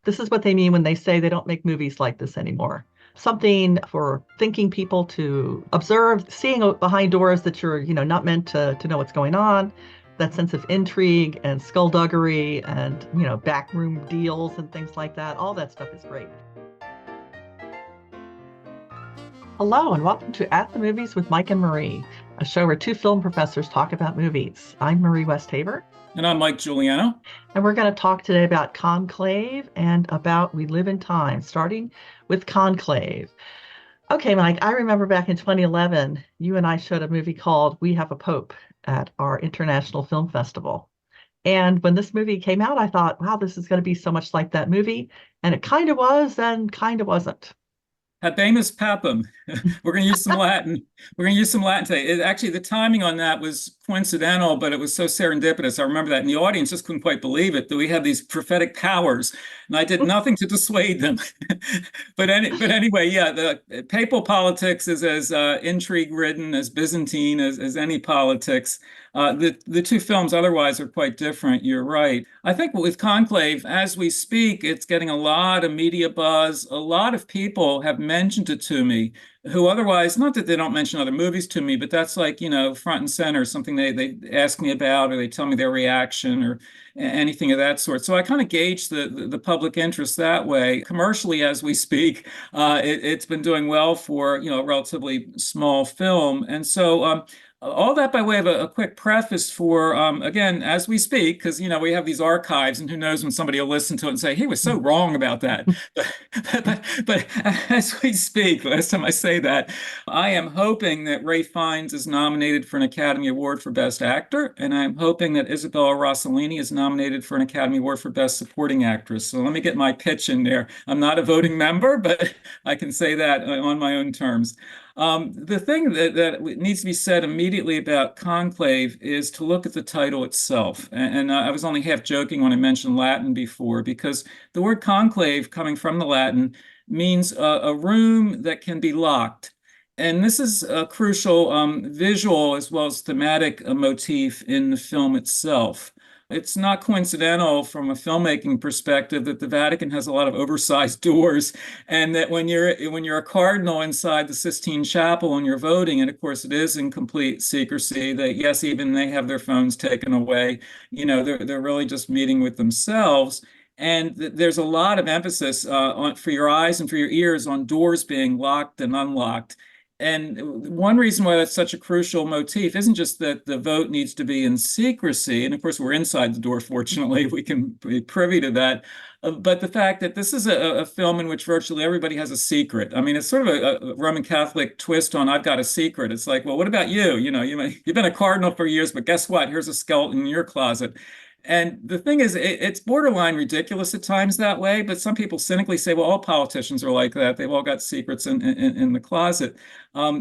This is what they mean when they say they don't make movies like this anymore. Something for thinking people to observe, seeing behind doors that you're, not meant to know what's going on. That sense of intrigue and skullduggery and, backroom deals and things like that. All that stuff is great. Hello, and welcome to At the Movies with Mike and Marie, a show where two film professors talk about movies. I'm Marie Westhaver. And I'm Mike Giuliano. And we're going to talk today about Conclave and about We Live in Time, starting with Conclave. Okay, Mike, I remember back in 2011, you and I showed a movie called We Have a Pope at our International Film Festival. And when this movie came out, I thought, wow, this is going to be so much like that movie. And it kind of was and kind of wasn't. Habemus Papam. We're going to use some Latin. We're going to use some Latin today. Actually, the timing on that was coincidental, but it was so serendipitous. I remember that. And the audience just couldn't quite believe it, that we have these prophetic powers. And I did nothing to dissuade them. But anyway, yeah, the papal politics is as intrigue-ridden, as Byzantine as any politics. The two films otherwise are quite different. You're right. I think with Conclave, as we speak, it's getting a lot of media buzz. A lot of people have mentioned it to me who otherwise, not that they don't mention other movies to me, but that's like, front and center, something they ask me about or they tell me their reaction or anything of that sort. So I kind of gauge the public interest that way. Commercially, as we speak, it's been doing well for, a relatively small film. And so all that by way of a quick preface for, again, as we speak, because, we have these archives and who knows when somebody will listen to it and say, he was so wrong about that. But as we speak, last time I say that, I am hoping that Ralph Fiennes is nominated for an Academy Award for Best Actor, and I'm hoping that Isabella Rossellini is nominated for an Academy Award for Best Supporting Actress. So let me get my pitch in there. I'm not a voting member, but I can say that on my own terms. The thing that needs to be said immediately about Conclave is to look at the title itself. And I was only half joking when I mentioned Latin before, because the word conclave, coming from the Latin, means a room that can be locked. And this is a crucial visual as well as thematic motif in the film itself. It's not coincidental from a filmmaking perspective that the Vatican has a lot of oversized doors, and that when you're a cardinal inside the Sistine Chapel and you're voting, and of course it is in complete secrecy, that yes, even they have their phones taken away, they're really just meeting with themselves. And there's a lot of emphasis for your eyes and for your ears on doors being locked and unlocked. And one reason why that's such a crucial motif isn't just that the vote needs to be in secrecy. And of course, we're inside the door, fortunately, we can be privy to that. But the fact that this is a film in which virtually everybody has a secret. I mean, it's sort of a Roman Catholic twist on I've got a secret. It's like, well, what about you? You've been a cardinal for years, but guess what? Here's a skeleton in your closet. And the thing is, it's borderline ridiculous at times that way, but some people cynically say, well, all politicians are like that. They've all got secrets in the closet.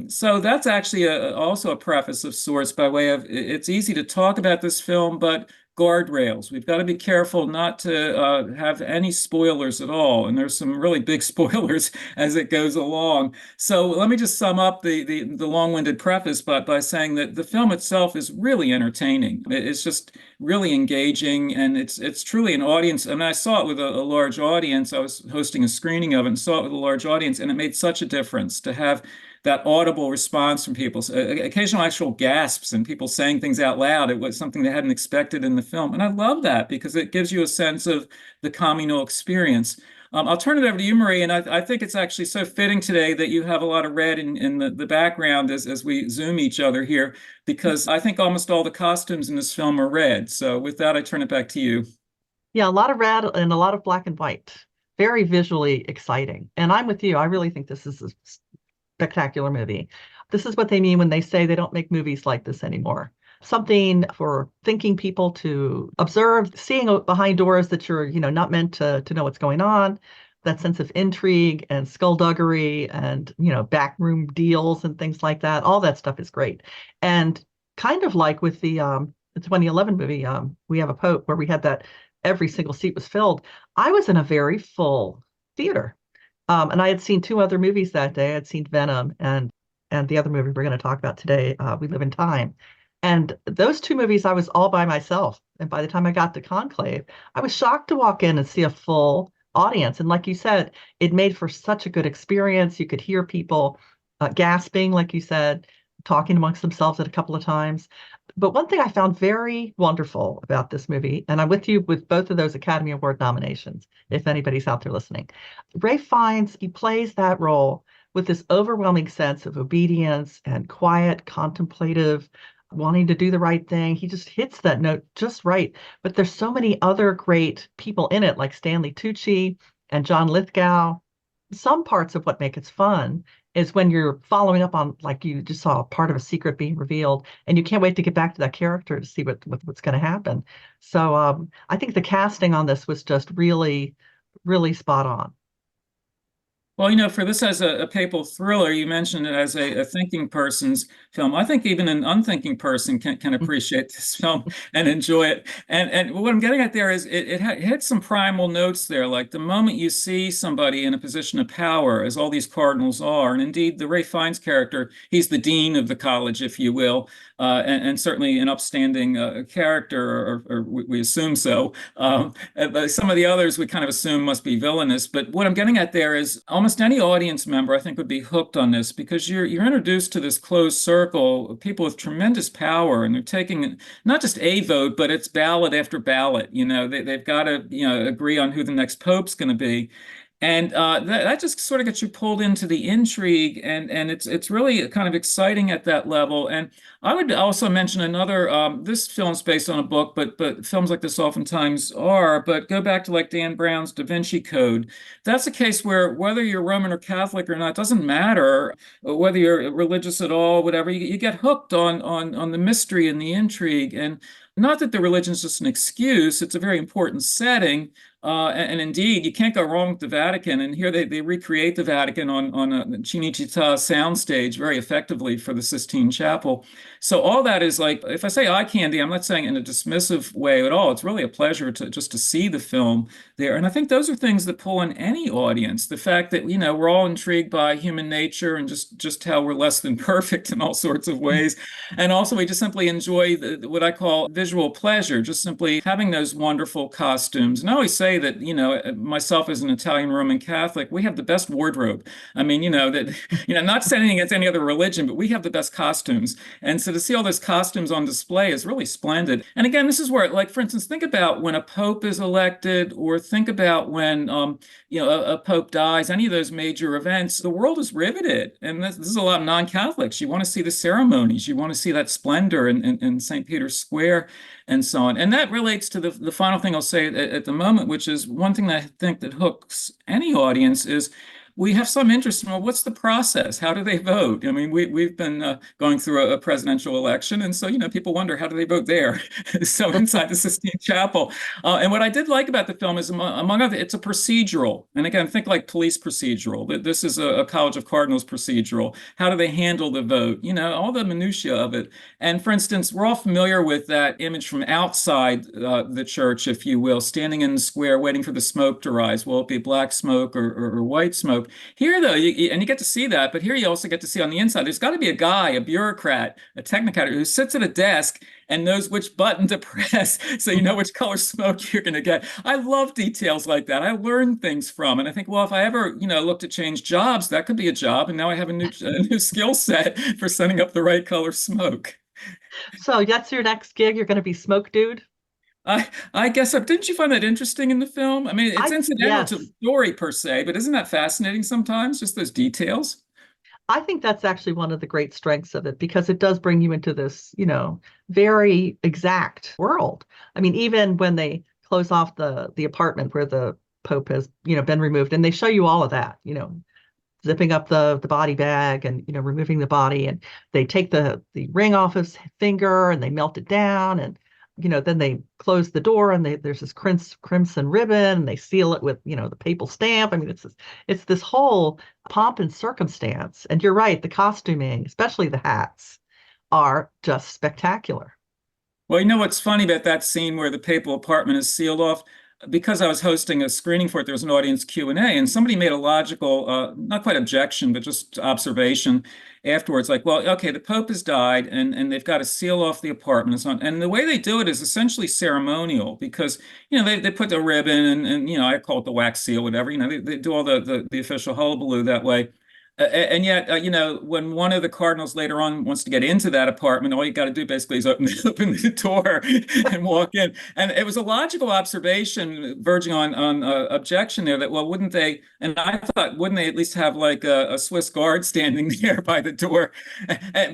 So that's actually also a preface of sorts by way of it's easy to talk about this film, but guardrails. We've got to be careful not to have any spoilers at all. And there's some really big spoilers as it goes along. So let me just sum up the long-winded preface by saying that the film itself is really entertaining. It's just really engaging, and it's truly an audience. I mean, I saw it with a large audience. I was hosting a screening of it and saw it with a large audience, and it made such a difference to have that audible response from people, occasional actual gasps and people saying things out loud. It was something they hadn't expected in the film. And I love that because it gives you a sense of the communal experience. I'll turn it over to you, Marie, and I think it's actually so fitting today that you have a lot of red in the background as we Zoom each other here, because I think almost all the costumes in this film are red. So with that, I turn it back to you. Yeah, a lot of red and a lot of black and white. Very visually exciting. And I'm with you. I really think this is a spectacular movie. This is what they mean when they say they don't make movies like this anymore. Something for thinking people to observe, seeing behind doors that you're, not meant to know what's going on. That sense of intrigue and skullduggery and, backroom deals and things like that. All that stuff is great. And kind of like with the 2011 movie, We Have a Pope, where we had that every single seat was filled. I was in a very full theater. And I had seen two other movies that day. I had seen Venom and the other movie we're going to talk about today, We Live in Time. And those two movies, I was all by myself. And by the time I got to Conclave, I was shocked to walk in and see a full audience. And like you said, it made for such a good experience. You could hear people gasping, like you said, talking amongst themselves at a couple of times. But one thing I found very wonderful about this movie, and I'm with you with both of those Academy Award nominations, if anybody's out there listening. Ralph Fiennes, he plays that role with this overwhelming sense of obedience and quiet, contemplative, wanting to do the right thing. He just hits that note just right. But there's so many other great people in it, like Stanley Tucci and John Lithgow. Some parts of what make it fun is when you're following up on, like you just saw, part of a secret being revealed, and you can't wait to get back to that character to see what's going to happen. So I think the casting on this was just really, really spot on. Well, for this as a papal thriller, you mentioned it as a thinking person's film. I think even an unthinking person can appreciate this film and enjoy it. And what I'm getting at there is it hits some primal notes there. Like the moment you see somebody in a position of power, as all these cardinals are, and indeed the Ralph Fiennes character, he's the dean of the college, if you will, and certainly an upstanding character, or we assume so. But some of the others we kind of assume must be villainous. But what I'm getting at there is almost any audience member, I think, would be hooked on this because you're introduced to this closed circle of people with tremendous power, and they're taking not just a vote, but it's ballot after ballot. They've got to agree on who the next pope's going to be. And that just sort of gets you pulled into the intrigue, and it's really kind of exciting at that level. And I would also mention another. This film's based on a book, but films like this oftentimes are. But go back to like Dan Brown's Da Vinci Code. That's a case where whether you're Roman or Catholic or not doesn't matter. Whether you're religious at all, whatever, you get hooked on the mystery and the intrigue. And not that the religion is just an excuse; it's a very important setting. And indeed, you can't go wrong with the Vatican. And here they recreate the Vatican on a Cinecittà soundstage very effectively for the Sistine Chapel. So all that is like, if I say eye candy, I'm not saying in a dismissive way at all. It's really a pleasure to see the film there. And I think those are things that pull in any audience. The fact that, we're all intrigued by human nature and just how we're less than perfect in all sorts of ways. And also we just simply enjoy what I call visual pleasure, just simply having those wonderful costumes. And I always say that, myself as an Italian Roman Catholic, we have the best wardrobe. I mean, not saying against any other religion, but we have the best costumes. And so to see all those costumes on display is really splendid. And again, this is where, like, for instance, think about when a pope is elected, or think about when, a pope dies, any of those major events, the world is riveted. And this is a lot of non-Catholics. You want to see the ceremonies. You want to see that splendor in St. Peter's Square and so on. And that relates to the final thing I'll say at the moment, which is one thing that I think that hooks any audience is we have some interest in, well, what's the process? How do they vote? I mean, we've been going through a presidential election, and so people wonder, how do they vote there? So inside the Sistine Chapel, and what I did like about the film is, among other, it's a procedural. And again, think like police procedural. This is a College of Cardinals procedural. How do they handle the vote? All the minutiae of it. And for instance, we're all familiar with that image from outside the church, if you will, standing in the square waiting for the smoke to rise. Will it be black smoke or white smoke? Here, though, and you get to see that, but here you also get to see on the inside, there's got to be a guy, a bureaucrat, a technocrat who sits at a desk and knows which button to press so you know which color smoke you're going to get. I love details like that. I learn things from, and I think, well, if I ever, look to change jobs, that could be a job. And now I have a new skill set for setting up the right color smoke. So that's your next gig. You're going to be Smoke Dude. I guess so. Didn't you find that interesting in the film? I mean, it's incidental to Yes. the story per se, but isn't that fascinating sometimes? Just those details. I think that's actually one of the great strengths of it because it does bring you into this, very exact world. I mean, even when they close off the apartment where the Pope has, been removed, and they show you all of that, zipping up the body bag and removing the body, and they take the ring off his finger and they melt it down, and then they close the door, and there's this crimson ribbon, and they seal it with the papal stamp. I mean, it's this whole pomp and circumstance. And you're right, the costuming, especially the hats, are just spectacular. Well, what's funny about that scene where the papal apartment is sealed off? because I was hosting a screening for it, there was an audience Q&A, and somebody made a logical, not quite objection, but just observation afterwards, like, well, okay, the Pope has died, and they've got to seal off the apartment and so on. And the way they do it is essentially ceremonial because, they put the ribbon and I call it the wax seal, whatever, they do all the official hullabaloo that way. And yet, when one of the cardinals later on wants to get into that apartment, all you got to do basically is open the door and walk in. And it was a logical observation, verging on objection there. That well, wouldn't they? And I thought, wouldn't they at least have like a Swiss guard standing there by the door?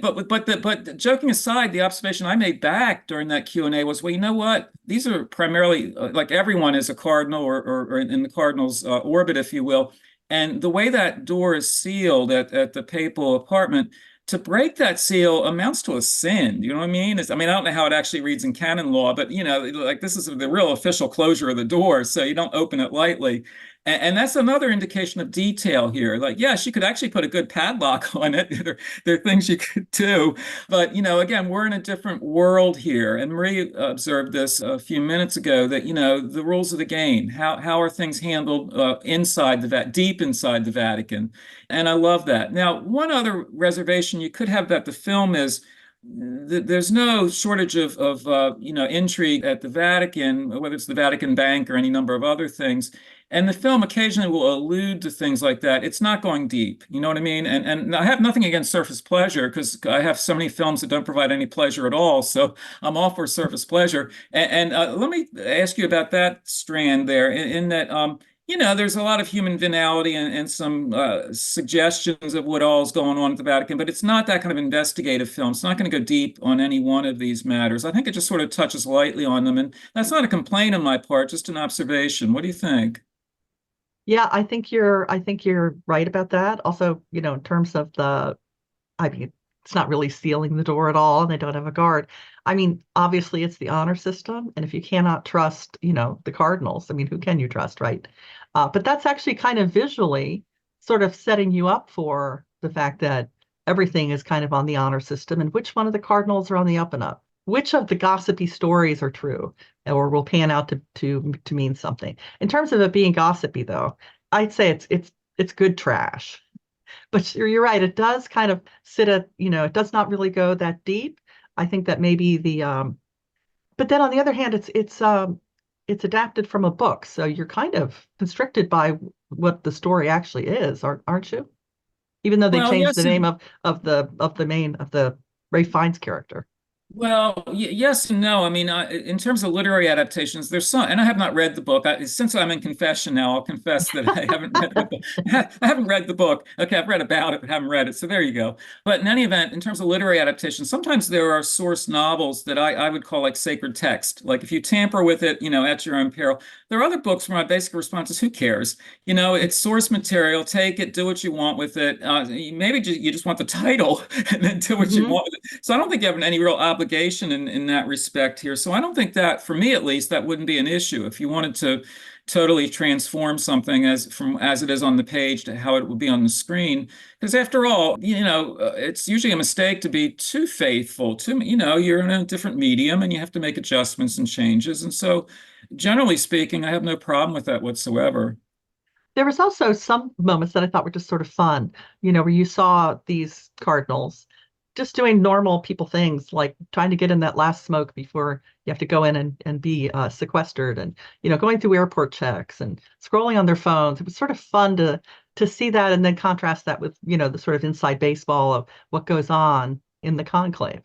But joking aside, the observation I made back during that Q&A was, well, you know what? These are primarily like everyone is a cardinal or in the cardinal's orbit, if you will. And the way that door is sealed at the papal apartment, to break that seal amounts to a sin. You know what I mean? I mean, I don't know how it actually reads in canon law, but like this is the real official closure of the door, so you don't open it lightly. And that's another indication of detail here. Like, yes, you could actually put a good padlock on it. There are things you could do. But, again, we're in a different world here. And Marie observed this a few minutes ago that, the rules of the game, how are things handled deep inside the Vatican? And I love that. Now, one other reservation you could have about the film is there's no shortage of intrigue at the Vatican, whether it's the Vatican Bank or any number of other things. And the film occasionally will allude to things like that. It's not going deep. You know what I mean? And I have nothing against surface pleasure because I have so many films that don't provide any pleasure at all. So I'm all for surface pleasure. And let me ask you about that strand there in that, there's a lot of human venality and some suggestions of what all is going on at the Vatican, but it's not that kind of investigative film. It's not going to go deep on any one of these matters. I think it just sort of touches lightly on them. And that's not a complaint on my part, just an observation. What do you think? Yeah, I think you're right about that. Also, in terms of I mean, it's not really sealing the door at all, and they don't have a guard. I mean, obviously it's the honor system, and if you cannot trust, the cardinals, I mean, who can you trust, right? But that's actually kind of visually sort of setting you up for the fact that everything is kind of on the honor system, and which one of the cardinals are on the up and up. Which of the gossipy stories are true or will pan out to mean something? In terms of it being gossipy, though, I'd say it's good trash. But you're right, it does kind of sit at, it does not really go that deep. I think that maybe but then on the other hand, it's adapted from a book, so you're kind of constricted by what the story actually is, aren't you? Even though they Well, changed the yes, name of the Ralph Fiennes character. well, yes and no. I mean, in terms of literary adaptations, there's some, and I have not read the book. Since I'm in confession now, I'll confess that I haven't read the book. I haven't read the book. Okay, I've read about it, but haven't read it. So there you go. But in any event, in terms of literary adaptations, sometimes there are source novels that I would call like sacred text. Like if you tamper with it, at your own peril. There are other books where my basic response is, who cares? It's source material. Take it, do what you want with it. Maybe you just want the title and then do what you Mhm. want with it. So I don't think you have any real obligation in that respect here. So I don't think that, for me at least, that wouldn't be an issue if you wanted to totally transform something as it is on the page to how it would be on the screen. Because after all, it's usually a mistake to be too faithful. You're in a different medium and you have to make adjustments and changes. And so, generally speaking, I have no problem with that whatsoever. There was also some moments that I thought were just sort of fun, where you saw these cardinals just doing normal people things, like trying to get in that last smoke before you have to go in and be sequestered, and going through airport checks and scrolling on their phones. It was sort of fun to see that, and then contrast that with the sort of inside baseball of what goes on in the conclave.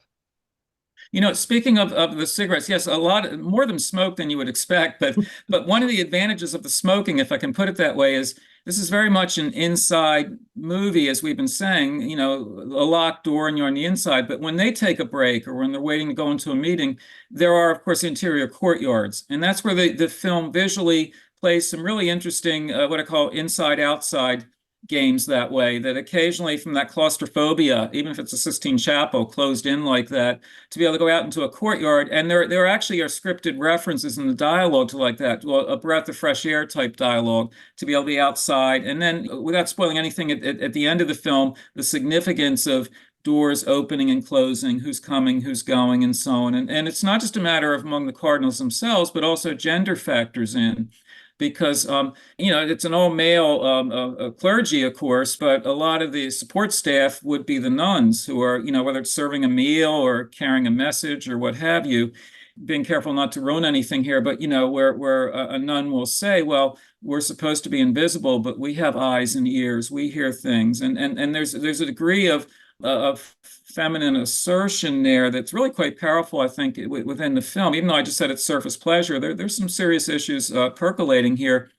Speaking of the cigarettes, yes, a lot more of them smoke than you would expect, but one of the advantages of the smoking, if I can put it that way, is this is very much an inside movie, as we've been saying, a locked door and you're on the inside. But when they take a break or when they're waiting to go into a meeting, there are, of course, interior courtyards. And that's where the film visually plays some really interesting, what I call inside outside games that way, that occasionally from that claustrophobia, even if it's a Sistine Chapel closed in like that, to be able to go out into a courtyard. And there actually are scripted references in the dialogue to like that, well, a breath of fresh air type dialogue, to be able to be outside. And then without spoiling anything at the end of the film, the significance of doors opening and closing, who's coming, who's going, and so on. And it's not just a matter of among the cardinals themselves, but also gender factors in. Because it's an all-male clergy, of course, but a lot of the support staff would be the nuns who are, whether it's serving a meal or carrying a message or what have you. Being careful not to ruin anything here, but where a nun will say, well, we're supposed to be invisible, but we have eyes and ears, we hear things, and there's a degree of feminine assertion there that's really quite powerful, I think, within the film. Even though I just said it's surface pleasure, there's some serious issues percolating here.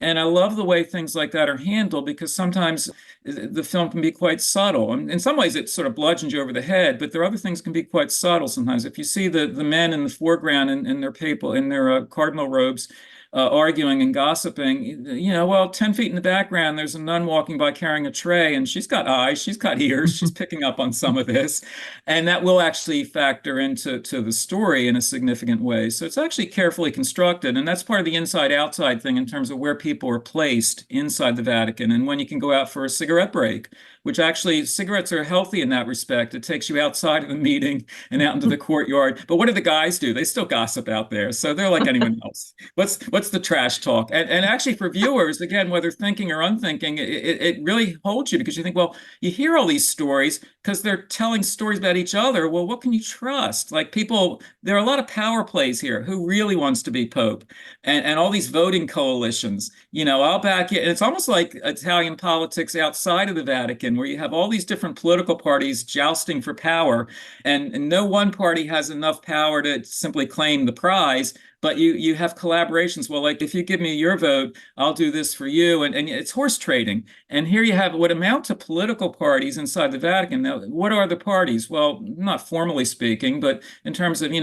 And I love the way things like that are handled, because sometimes the film can be quite subtle. And in some ways, it sort of bludgeons you over the head, but there are other things can be quite subtle sometimes. If you see the men in the foreground in their papal, in their cardinal robes, arguing and gossiping, 10 feet in the background, there's a nun walking by carrying a tray, and she's got eyes, she's got ears, she's picking up on some of this. And that will actually factor into the story in a significant way. So it's actually carefully constructed. And that's part of the inside-outside thing in terms of where people are placed inside the Vatican and when you can go out for a cigarette break, which actually cigarettes are healthy in that respect. It takes you outside of the meeting and out into the courtyard. But what do the guys do? They still gossip out there. So they're like anyone else. What's the trash talk? And actually for viewers, again, whether thinking or unthinking, it really holds you, because you think, well, you hear all these stories because they're telling stories about each other. Well, what can you trust? Like people, there are a lot of power plays here. Who really wants to be Pope? And all these voting coalitions, I'll back you. And it's almost like Italian politics outside of the Vatican, where you have all these different political parties jousting for power, and no one party has enough power to simply claim the prize. But you have collaborations. Well, like if you give me your vote, I'll do this for you. And it's horse trading. And here you have what amount to political parties inside the Vatican. Now, what are the parties? Well, not formally speaking, but in terms of,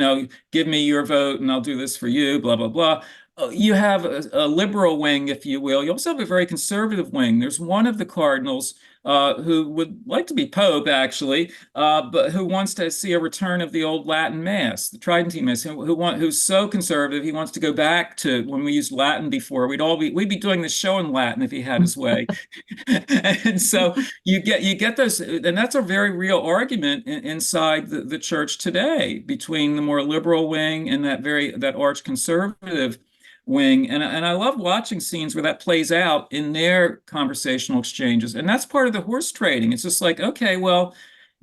give me your vote and I'll do this for you, blah, blah, blah. You have a liberal wing, if you will. You also have a very conservative wing. There's one of the cardinals who would like to be Pope, actually, but who wants to see a return of the old Latin Mass, the Tridentine Mass, who's so conservative, he wants to go back to when we used Latin before. We'd be doing this show in Latin if he had his way. And so you get those, and that's a very real argument inside the church today between the more liberal wing and that arch conservative wing. And I love watching scenes where that plays out in their conversational exchanges. And that's part of the horse trading. It's just like, okay, well,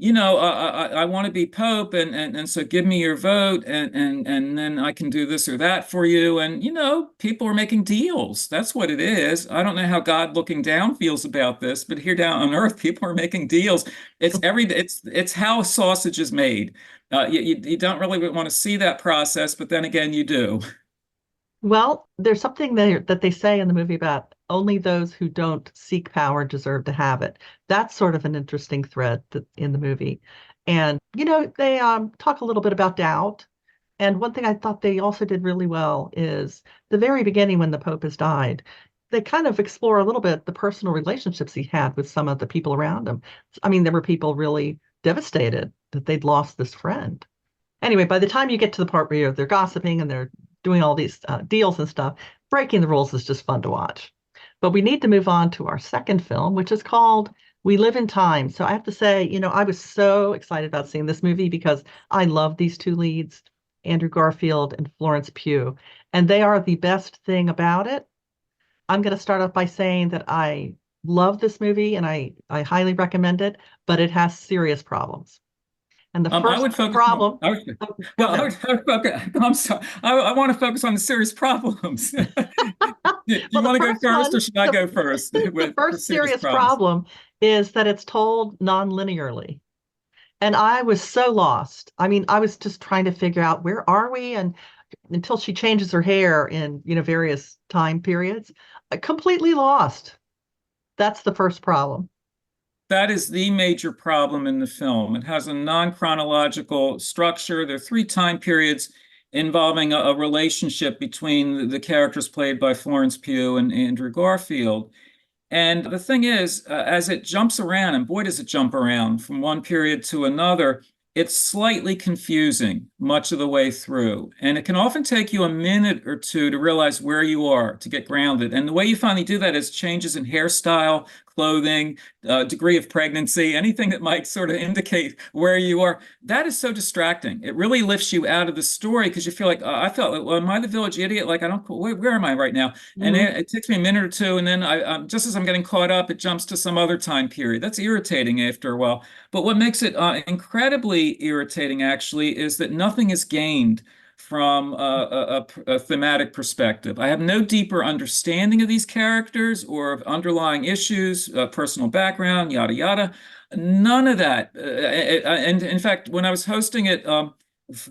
I want to be Pope, and so give me your vote, and then I can do this or that for you. And people are making deals. That's what it is. I don't know how God looking down feels about this, but here down on earth, people are making deals. It's how sausage is made. You don't really want to see that process, but then again, you do. Well, there's something there that they say in the movie about only those who don't seek power deserve to have it. That's sort of an interesting thread in the movie. And, they talk a little bit about doubt. And one thing I thought they also did really well is the very beginning when the Pope has died, they kind of explore a little bit the personal relationships he had with some of the people around him. I mean, there were people really devastated that they'd lost this friend. Anyway, by the time you get to the part where they're gossiping and they're doing all these deals and stuff, breaking the rules is just fun to watch. But we need to move on to our second film, which is called We Live in Time. So I have to say, I was so excited about seeing this movie because I love these two leads, Andrew Garfield and Florence Pugh, and they are the best thing about it. I'm going to start off by saying that I love this movie and I highly recommend it, but it has serious problems. And the I would first focus problem. I'm sorry. I want to focus on the serious problems. Do you Well, want to go first first, one, or should I go first the with first serious serious problems? problem is that it's told non-linearly. And I was so lost. I mean, I was just trying to figure out where are we, and until she changes her hair in, various time periods, completely lost. That's the first problem. That is the major problem in the film. It has a non-chronological structure. There are three time periods involving a relationship between the characters played by Florence Pugh and Andrew Garfield. And the thing is, as it jumps around, and boy, does it jump around from one period to another, it's slightly confusing much of the way through. And it can often take you a minute or two to realize where you are, to get grounded. And the way you finally do that is changes in hairstyle, clothing, degree of pregnancy, anything that might sort of indicate where you are. That is so distracting. It really lifts you out of the story because you feel like, I felt like, well, am I the village idiot? Like, I don't, where am I right now? And Hmm. it takes me a minute or two, and then just as I'm getting caught up, it jumps to some other time period. That's irritating after a while. But what makes it incredibly irritating, actually, is that nothing is gained from a thematic perspective. I have no deeper understanding of these characters or of underlying issues, personal background, yada, yada. None of that. And in fact, when I was hosting it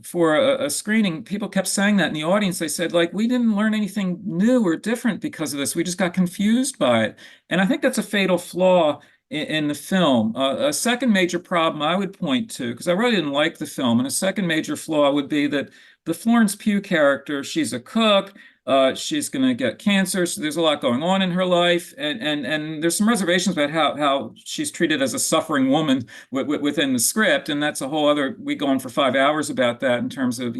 for a screening, people kept saying that in the audience. They said, like, we didn't learn anything new or different because of this. We just got confused by it. And I think that's a fatal flaw in the film. A second major problem I would point to, because I really didn't like the film, and a second major flaw would be that the Florence Pugh character, she's a cook. She's going to get cancer. So there's a lot going on in her life, and there's some reservations about how she's treated as a suffering woman within the script, and that's a whole other. We go on for 5 hours about that in terms of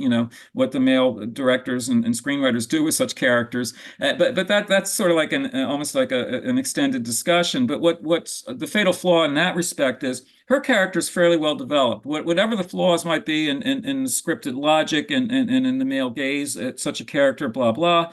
what the male directors and screenwriters do with such characters. But that's sort of like almost like an extended discussion. But what's the fatal flaw in that respect is her character is fairly well developed. Whatever the flaws might be in the scripted logic and in the male gaze at such a character, blah, blah,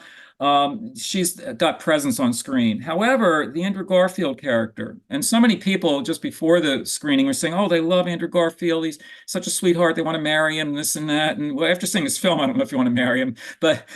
she's got presence on screen. However, the Andrew Garfield character, and so many people just before the screening were saying, oh, they love Andrew Garfield. He's such a sweetheart. They want to marry him, this and that. And well, after seeing this film, I don't know if you want to marry him, but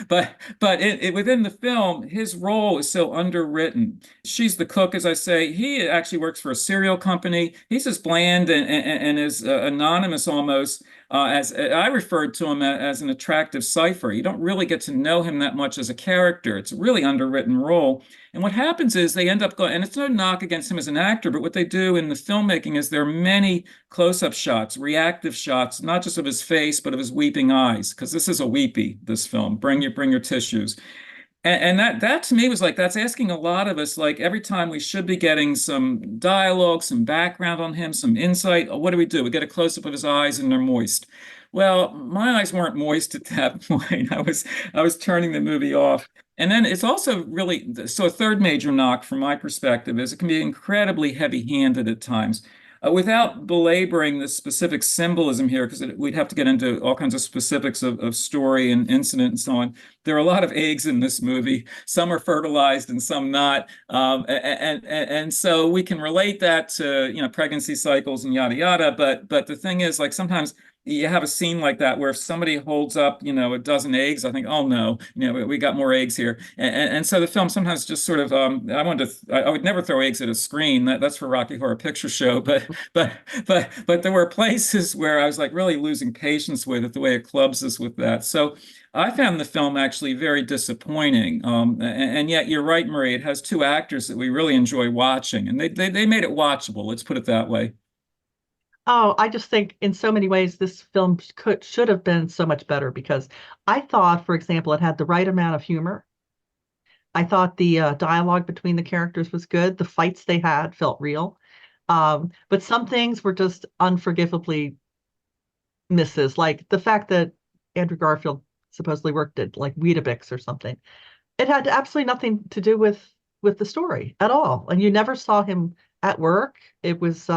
within the film, his role is so underwritten. She's the cook, as I say. He actually works for a cereal company. He's as bland and as anonymous almost. As I referred to him as an attractive cipher. You don't really get to know him that much as a character. It's a really underwritten role. And what happens is they end up going, and it's no knock against him as an actor, but what they do in the filmmaking is there are many close-up shots, reactive shots, not just of his face, but of his weeping eyes, because this is a weepie, this film. Bring your tissues. And that to me was like, that's asking a lot of us. Like every time we should be getting some dialogue, some background on him, some insight. What do? We get a close up of his eyes and they're moist. Well, my eyes weren't moist at that point. I was turning the movie off. And then it's also really so a third major knock from my perspective is it can be incredibly heavy-handed at times. Without belaboring the specific symbolism here, because we'd have to get into all kinds of specifics of story and incident and so on. There are a lot of eggs in this movie. Some are fertilized and some not. And so we can relate that to, pregnancy cycles and yada, yada. But the thing is, like sometimes you have a scene like that where if somebody holds up, a dozen eggs, I think, oh no, we got more eggs here. And so the film sometimes just sort of, I would never throw eggs at a screen. That's for Rocky Horror Picture Show. But there were places where I was like really losing patience with it, the way it clubs us with that. So I found the film actually very disappointing. And yet you're right, Marie, it has two actors that we really enjoy watching, and they made it watchable. Let's put it that way. Oh, I just think in so many ways this film should have been so much better because I thought, for example, it had the right amount of humor. I thought the dialogue between the characters was good. The fights they had felt real. But some things were just unforgivably misses, like the fact that Andrew Garfield supposedly worked at like Weetabix or something. It had absolutely nothing to do with the story at all, and you never saw him at work. It was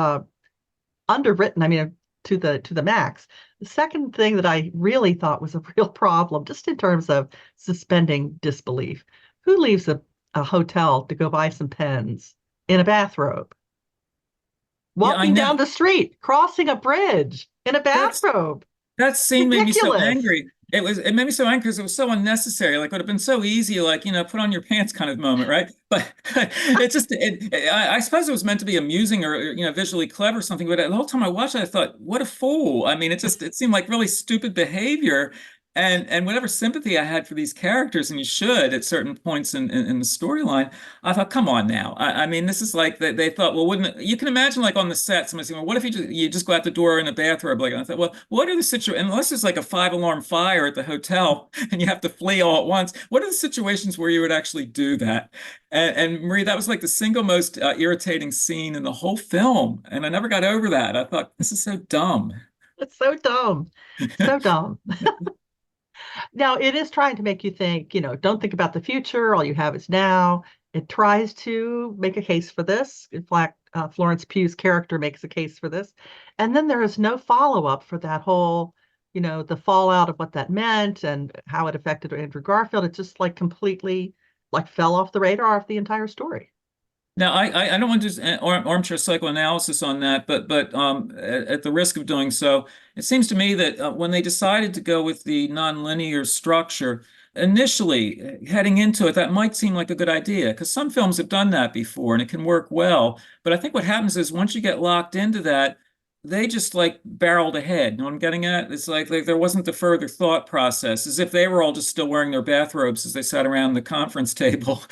underwritten, I mean, to the max. The second thing that I really thought was a real problem, just in terms of suspending disbelief. Who leaves a hotel to go buy some pens in a bathrobe? Yeah, I Walking know. down the street, crossing a bridge in a That's bathrobe. That scene made me so Ridiculous. angry. It made me so angry because it was so unnecessary. Like it would have been so easy, like, put on your pants kind of moment, right? But I suppose it was meant to be amusing or, visually clever or something. But the whole time I watched it, I thought, what a fool. I mean, it seemed like really stupid behavior. And whatever sympathy I had for these characters, and you should at certain points in the storyline, I thought, come on now. I mean, this is like they thought, well, wouldn't it, you can imagine like on the set, somebody saying, well, what if you just go out the door in a bathrobe? Like I thought, well, what are the situations, unless there's like a 5 alarm fire at the hotel and you have to flee all at once, what are the situations where you would actually do that? And Marie, that was like the single most irritating scene in the whole film. And I never got over that. I thought, this is so dumb. It's so dumb. So dumb. Now, it is trying to make you think, don't think about the future. All you have is now. It tries to make a case for this. In fact, Florence Pugh's character makes a case for this. And then there is no follow-up for that whole, the fallout of what that meant and how it affected Andrew Garfield. It just like completely like fell off the radar of the entire story. Now, I don't want to do armchair psychoanalysis on that, but at the risk of doing so, it seems to me that when they decided to go with the nonlinear structure, initially heading into it, that might seem like a good idea because some films have done that before and it can work well. But I think what happens is once you get locked into that, they just like barreled ahead. You know what I'm getting at? It's like there wasn't the further thought process, as if they were all just still wearing their bathrobes as they sat around the conference table.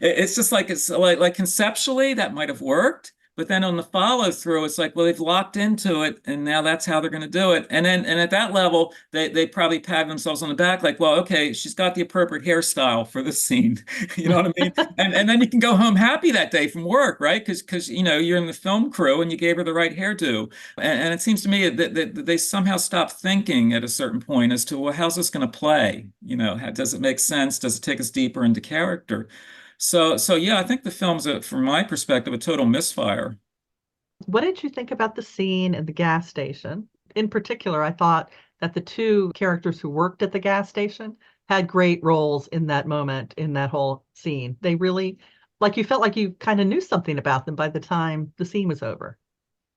It's just like it's like conceptually that might have worked, but then on the follow through, it's like, well, they've locked into it, and now that's how they're going to do it. And at that level, they probably pat themselves on the back, like, well, okay, she's got the appropriate hairstyle for this scene. You know what I mean? And then you can go home happy that day from work, right? Because you're in the film crew and you gave her the right hairdo. And it seems to me that they somehow stopped thinking at a certain point as to, well, how's this going to play? Does it make sense? Does it take us deeper into character? So yeah, I think the film's, from my perspective, a total misfire. What did you think about the scene in the gas station? In particular, I thought that the two characters who worked at the gas station had great roles in that moment, in that whole scene. They really, like, you felt like you kind of knew something about them by the time the scene was over.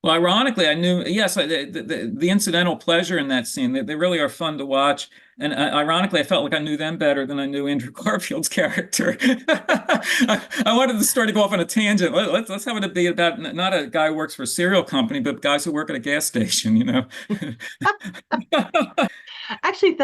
Well, ironically, I knew, yes, the incidental pleasure in that scene, they really are fun to watch. And ironically, I felt like I knew them better than I knew Andrew Garfield's character. I wanted the story to go off on a tangent. Let's have it be about not a guy who works for a cereal company, but guys who work at a gas station. Actually,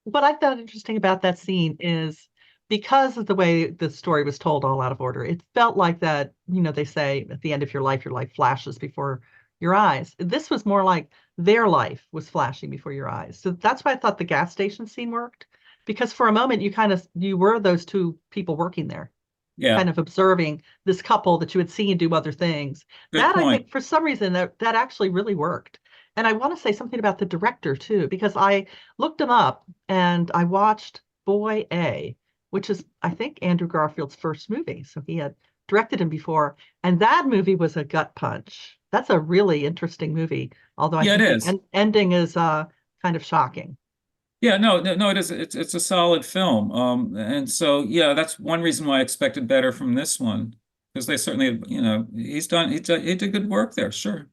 what I found interesting about that scene is because of the way the story was told all out of order, it felt like that, they say at the end of your life flashes before your eyes. This was more like their life was flashing before your eyes. So that's why I thought the gas station scene worked, because for a moment you were those two people working there, Yeah, kind of observing this couple that you had seen do other things. good That I point. think for some reason that actually really worked. And I want to say something about the director too, because I looked him up and I watched Boy A, which is, I think, Andrew Garfield's first movie. So he had directed him before. And that movie was a gut punch. That's a really interesting movie, although I Yeah, it think the is. ending is kind of shocking. Yeah, no, it is. It's a solid film. And so yeah, that's one reason why I expected better from this one, because they certainly, he did good work there. Sure.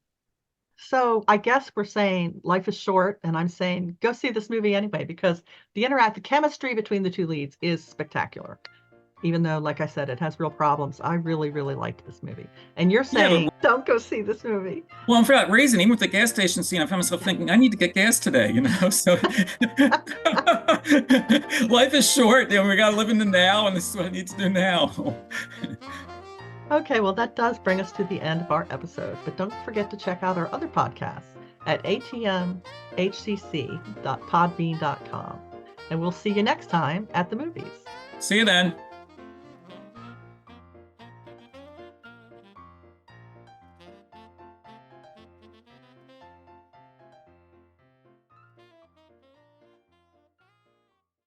So I guess we're saying life is short, and I'm saying go see this movie anyway because the chemistry between the two leads is spectacular. Even though, like I said, it has real problems, I really, really liked this movie. And you're Yeah, saying don't go see this movie. well, and for that reason, even with the gas station scene, I found myself thinking, I need to get gas today. So life is short. We got to live in the now, and this is what I need to do now. Okay, well, that does bring us to the end of our episode, but don't forget to check out our other podcasts at atmhcc.podbean.com. And we'll see you next time at the movies. See you then.